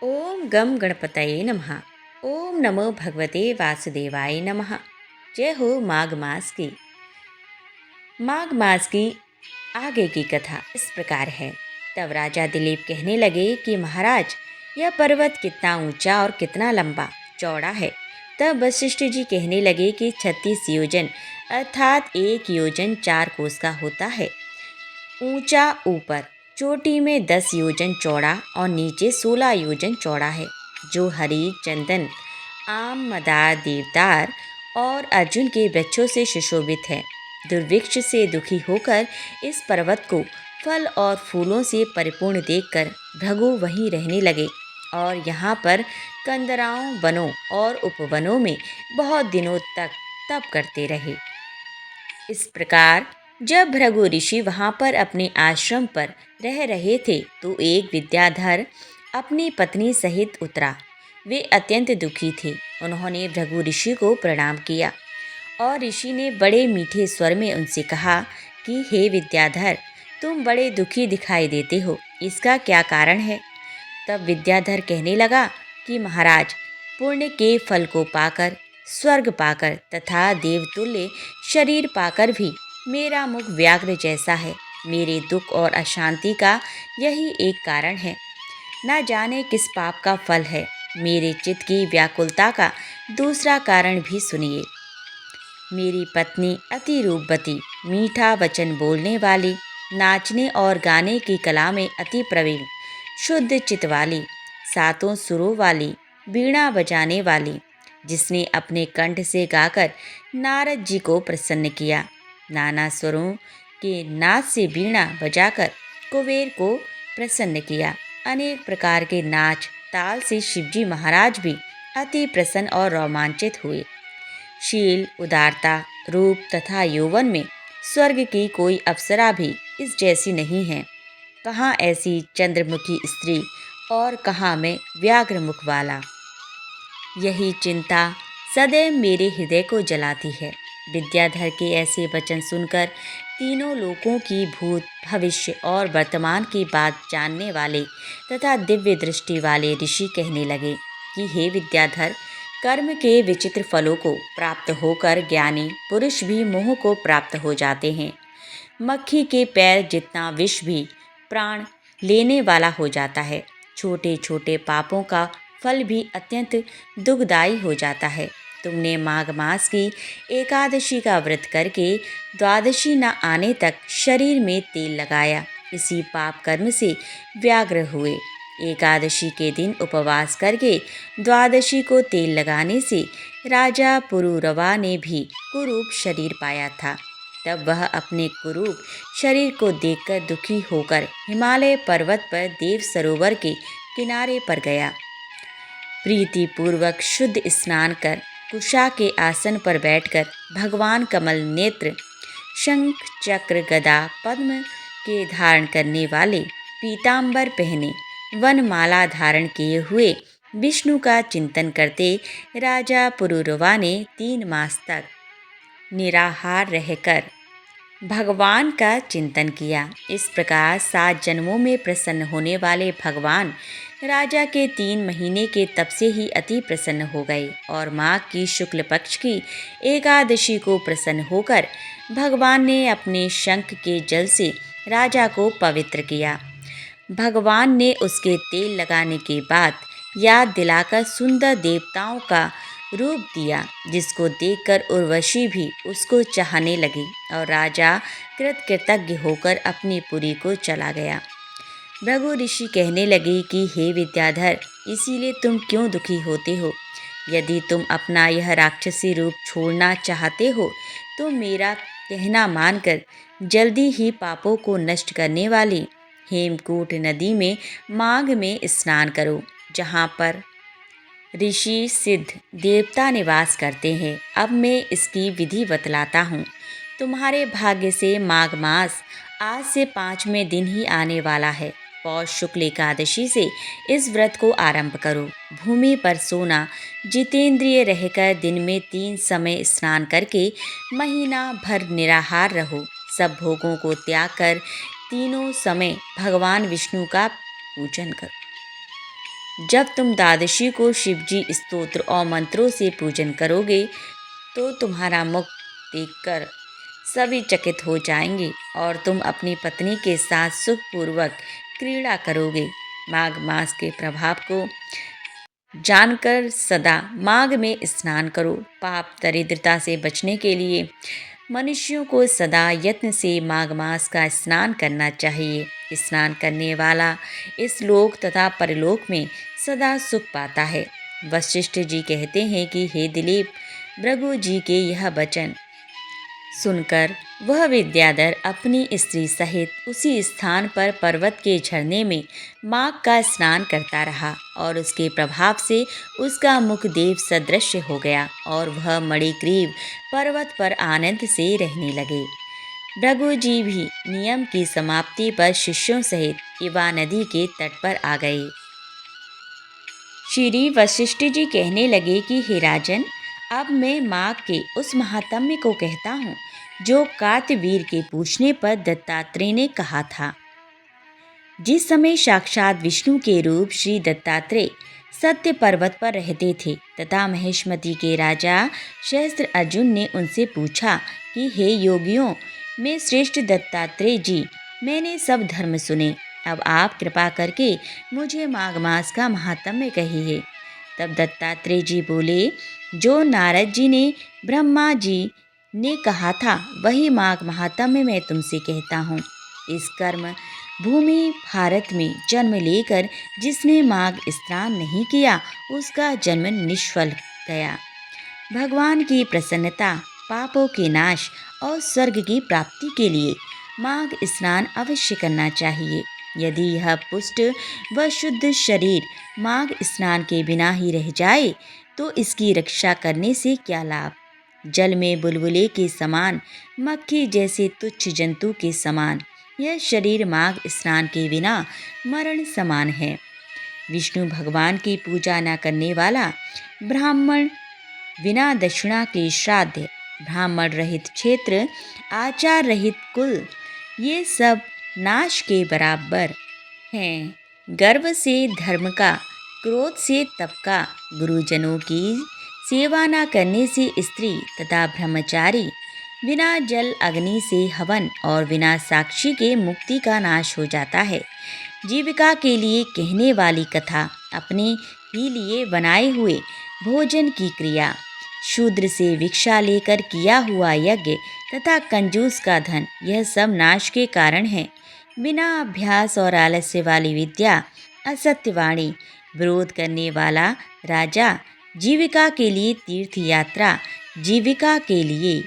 ओम गम गणपतये नमः। ओम नमो भगवते वासुदेवाय नमः। जय हो माघ मास की। माघ मास की आगे की कथा इस प्रकार है। तब राजा दिलीप कहने लगे कि महाराज, यह पर्वत कितना ऊंचा और कितना लंबा चौड़ा है। तब वशिष्ठ जी कहने लगे कि 36 योजन अर्थात 1 योजन 4 कोस का होता है। ऊंचा ऊपर चोटी में 10 योजन चौड़ा और नीचे 16 योजन चौड़ा है, जो हरी चंदन आम मदार देवदार और अर्जुन के वृक्षों से सुशोभित है। दुर्भिक्ष से दुखी होकर इस पर्वत को फल और फूलों से परिपूर्ण देखकर भृगु वहीं रहने लगे और यहाँ पर कंदराओं वनों और उपवनों में बहुत दिनों तक तप करते रहे। इस प्रकार जब भृगु ऋषि वहाँ पर अपने आश्रम पर रह रहे थे तो एक विद्याधर अपनी पत्नी सहित उतरा। वे अत्यंत दुखी थे। उन्होंने भृगु ऋषि को प्रणाम किया और ऋषि ने बड़े मीठे स्वर में उनसे कहा कि हे विद्याधर, तुम बड़े दुखी दिखाई देते हो, इसका क्या कारण है? तब विद्याधर कहने लगा कि महाराज, पुण्य के फल को पाकर, स्वर्ग पाकर तथा देवतुल्य शरीर पाकर भी मेरा मुख व्याघ्र जैसा है। मेरे दुख और अशांति का यही एक कारण है। न जाने किस पाप का फल है। मेरे चित्त की व्याकुलता का दूसरा कारण भी सुनिए। मेरी पत्नी अति रूपवती, मीठा वचन बोलने वाली, नाचने और गाने की कला में अति प्रवीण, शुद्ध चित्त वाली, सातों सुरों वाली, वीणा बजाने वाली, जिसने अपने कंठ से गाकर नारद जी को प्रसन्न किया, नाना स्वरों के नाद से वीणा बजाकर कुबेर को प्रसन्न किया, अनेक प्रकार के नाच ताल से शिवजी महाराज भी अति प्रसन्न और रोमांचित हुए। शील, उदारता, रूप तथा यौवन में स्वर्ग की कोई अप्सरा भी इस जैसी नहीं है। कहाँ ऐसी चंद्रमुखी स्त्री और कहाँ मैं व्याघ्र मुख वाला। यही चिंता सदैव मेरे हृदय को जलाती है। विद्याधर के ऐसे वचन सुनकर तीनों लोकों की भूत, भविष्य और वर्तमान की बात जानने वाले तथा दिव्य दृष्टि वाले ऋषि कहने लगे कि हे विद्याधर, कर्म के विचित्र फलों को प्राप्त होकर ज्ञानी पुरुष भी मोह को प्राप्त हो जाते हैं। मक्खी के पैर जितना विष भी प्राण लेने वाला हो जाता है। छोटे छोटे पापों का फल भी अत्यंत दुखदायी हो जाता है। तुमने माघ मास की एकादशी का व्रत करके द्वादशी न आने तक शरीर में तेल लगाया, इसी पाप कर्म से व्याग्र हुए। एकादशी के दिन उपवास करके द्वादशी को तेल लगाने से राजा पुरुरवा ने भी कुरूप शरीर पाया था। तब वह अपने कुरूप शरीर को देखकर दुखी होकर हिमालय पर्वत पर देव सरोवर के किनारे पर गया। प्रीतिपूर्वक शुद्ध स्नान कर कुशा के आसन पर बैठकर भगवान कमल नेत्र, शंख चक्र गदा पद्म के धारण करने वाले, पीतांबर पहने, वनमाला धारण किए हुए विष्णु का चिंतन करते राजा पुरुरवा ने 3 मास तक निराहार रहकर भगवान का चिंतन किया। इस प्रकार 7 जन्मों में प्रसन्न होने वाले भगवान राजा के 3 महीने के तप से ही अति प्रसन्न हो गए और माघ की शुक्ल पक्ष की एकादशी को प्रसन्न होकर भगवान ने अपने शंख के जल से राजा को पवित्र किया। भगवान ने उसके तेल लगाने के बाद याद दिलाकर सुंदर देवताओं का रूप दिया, जिसको देखकर उर्वशी भी उसको चाहने लगी और राजा कृतज्ञ होकर अपनी पुरी को चला गया। भृगु ऋषि कहने लगे कि हे विद्याधर, इसीलिए तुम क्यों दुखी होते हो? यदि तुम अपना यह राक्षसी रूप छोड़ना चाहते हो तो मेरा कहना मानकर जल्दी ही पापों को नष्ट करने वाली हेमकूट नदी में माघ में स्नान करो, जहाँ पर ऋषि सिद्ध देवता निवास करते हैं। अब मैं इसकी विधि बतलाता हूँ। तुम्हारे भाग्य से माघ मास आज से 5वें दिन ही आने वाला है। पौष शुक्ल एकादशी से इस व्रत को आरंभ करो। भूमि पर सोना, जितेंद्रिय रहकर दिन में 3 समय स्नान करके महीना भर निराहार रहो। सब भोगों को त्याग कर तीनों समय भगवान विष्णु का पूजन करो। जब तुम द्वादशी को शिवजी स्तोत्र और मंत्रों से पूजन करोगे तो तुम्हारा मुख देखकर सभी चकित हो जाएंगे और तुम अपनी पत्नी के साथ सुखपूर्वक क्रीड़ा करोगे। माघ मास के प्रभाव को जानकर सदा माघ में स्नान करो। पाप दरिद्रता से बचने के लिए मनुष्यों को सदा यत्न से माघ मास का स्नान करना चाहिए। स्नान करने वाला इस लोक तथा परलोक में सदा सुख पाता है। वशिष्ठ जी कहते हैं कि हे दिलीप, भृगु जी के यह वचन सुनकर वह विद्याधर अपनी स्त्री सहित उसी स्थान पर पर्वत के झरने में माघ का स्नान करता रहा और उसके प्रभाव से उसका मुख देव सदृश हो गया और वह मणिग्रीव पर्वत पर आनंद से रहने लगे। भृगु जी भी नियम की समाप्ति पर शिष्यों सहित इवा नदी के तट पर आ गए। श्री वशिष्ठ जी कहने लगे कि हे राजन, अब मैं माघ के उस महात्म्य को कहता हूँ जो कार्तवीर के पूछने पर दत्तात्रेय ने कहा था। जिस समय साक्षात विष्णु के रूप श्री दत्तात्रेय सत्य पर्वत पर रहते थे तथा महेशमती के राजा सहस्त्र अर्जुन ने उनसे पूछा कि हे योगियों में श्रेष्ठ दत्तात्रेय जी, मैंने सब धर्म सुने, अब आप कृपा करके मुझे माघ मास का महात्म्य कहिए। तब दत्तात्रेय जी बोले, जो नारद जी ने ब्रह्मा जी ने कहा था वही माघ महात्म्य मैं तुमसे कहता हूँ। इस कर्म भूमि भारत में जन्म लेकर जिसने माघ स्नान नहीं किया उसका जन्म निष्फल गया। भगवान की प्रसन्नता, पापों के नाश और स्वर्ग की प्राप्ति के लिए माघ स्नान अवश्य करना चाहिए। यदि यह पुष्ट व शुद्ध शरीर माघ स्नान के बिना ही रह जाए तो इसकी रक्षा करने से क्या लाभ। जल में बुलबुले के समान, मक्खी जैसे तुच्छ जंतु के समान यह शरीर माघ स्नान के बिना मरण समान है। विष्णु भगवान की पूजा न करने वाला ब्राह्मण, बिना दक्षिणा के श्राद्ध, ब्राह्मण रहित क्षेत्र, आचार रहित कुल, ये सब नाश के बराबर हैं। गर्व से धर्म का, क्रोध से तप का, गुरुजनों की सेवा न करने से स्त्री तथा ब्रह्मचारी, बिना जल अग्नि से हवन और बिना साक्षी के मुक्ति का नाश हो जाता है। जीविका के लिए कहने वाली कथा, अपने ही लिए बनाए हुए भोजन की क्रिया, शूद्र से भिक्षा लेकर किया हुआ यज्ञ तथा कंजूस का धन, यह सब नाश के कारण है। बिना अभ्यास और आलस्य वाली विद्या, असत्यवाणी, विरोध करने वाला राजा, जीविका के लिए तीर्थ यात्रा, जीविका के लिए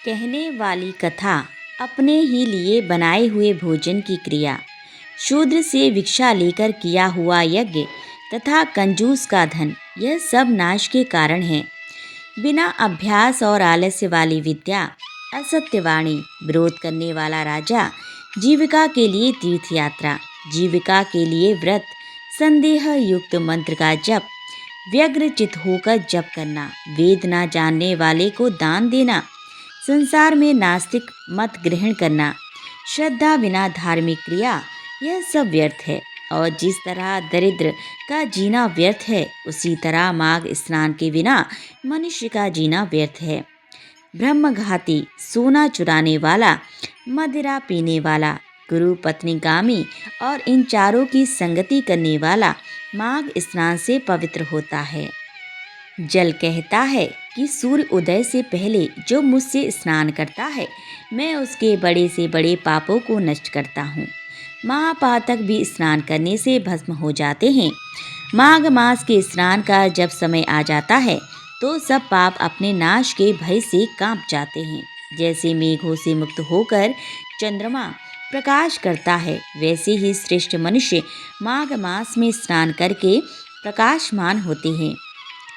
कहने वाली कथा, अपने ही लिए बनाए हुए भोजन की क्रिया, शूद्र से भिक्षा लेकर किया हुआ यज्ञ तथा कंजूस का धन, यह सब नाश के कारण है। बिना अभ्यास और आलस्य वाली विद्या, असत्यवाणी, विरोध करने वाला राजा, जीविका के लिए तीर्थ यात्रा, जीविका के लिए व्रत, संदेह युक्त मंत्र का जप, व्यग्रचित होकर जप करना, वेद ना जानने वाले को दान देना, संसार में नास्तिक मत ग्रहण करना, श्रद्धा बिना धार्मिक क्रिया, यह सब व्यर्थ है। और जिस तरह दरिद्र का जीना व्यर्थ है, उसी तरह माघ स्नान के बिना मनुष्य का जीना व्यर्थ है। ब्रह्मघाती, सोना चुराने वाला, मदिरा पीने वाला, गुरु पत्नीगामी और इन चारों की संगति करने वाला माघ स्नान से पवित्र होता है। जल कहता है कि सूर्य उदय से पहले जो मुझसे स्नान करता है, मैं उसके बड़े से बड़े पापों को नष्ट करता हूँ। महापातक भी स्नान करने से भस्म हो जाते हैं। माघ मास के स्नान का जब समय आ जाता है तो सब पाप अपने नाश के भय से कांप जाते हैं। जैसे मेघों से मुक्त होकर चंद्रमा प्रकाश करता है, वैसे ही श्रेष्ठ मनुष्य माघ मास में स्नान करके प्रकाशमान होते हैं।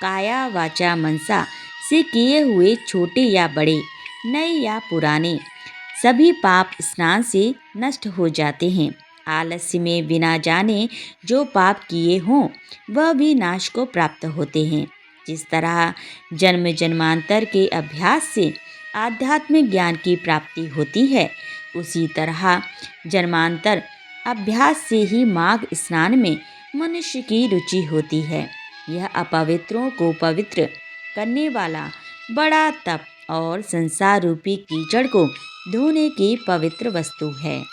काया वाचा मनसा से किए हुए छोटे या बड़े, नए या पुराने, सभी पाप स्नान से नष्ट हो जाते हैं। आलस्य में बिना जाने जो पाप किए हों वह भी नाश को प्राप्त होते हैं। जिस तरह जन्म जन्मांतर के अभ्यास से आध्यात्मिक ज्ञान की प्राप्ति होती है, उसी तरह जन्मांतर अभ्यास से ही माघ स्नान में मनुष्य की रुचि होती है। यह अपवित्रों को पवित्र करने वाला बड़ा तप और संसार रूपी कीचड़ को धोने की पवित्र वस्तु है।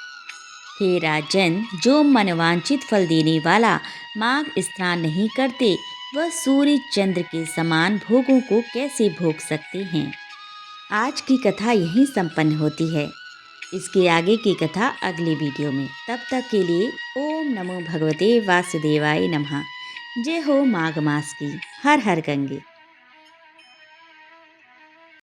हे राजन, जो मनवांचित फल देने वाला माघ स्नान नहीं करते, वह सूर्य चंद्र के समान भोगों को कैसे भोग सकते हैं। आज की कथा यहीं संपन्न होती है। इसके आगे की कथा अगले वीडियो में। तब तक के लिए ओम नमो भगवते वासुदेवाय नमः। जय हो माघ मास की। हर हर गंगे।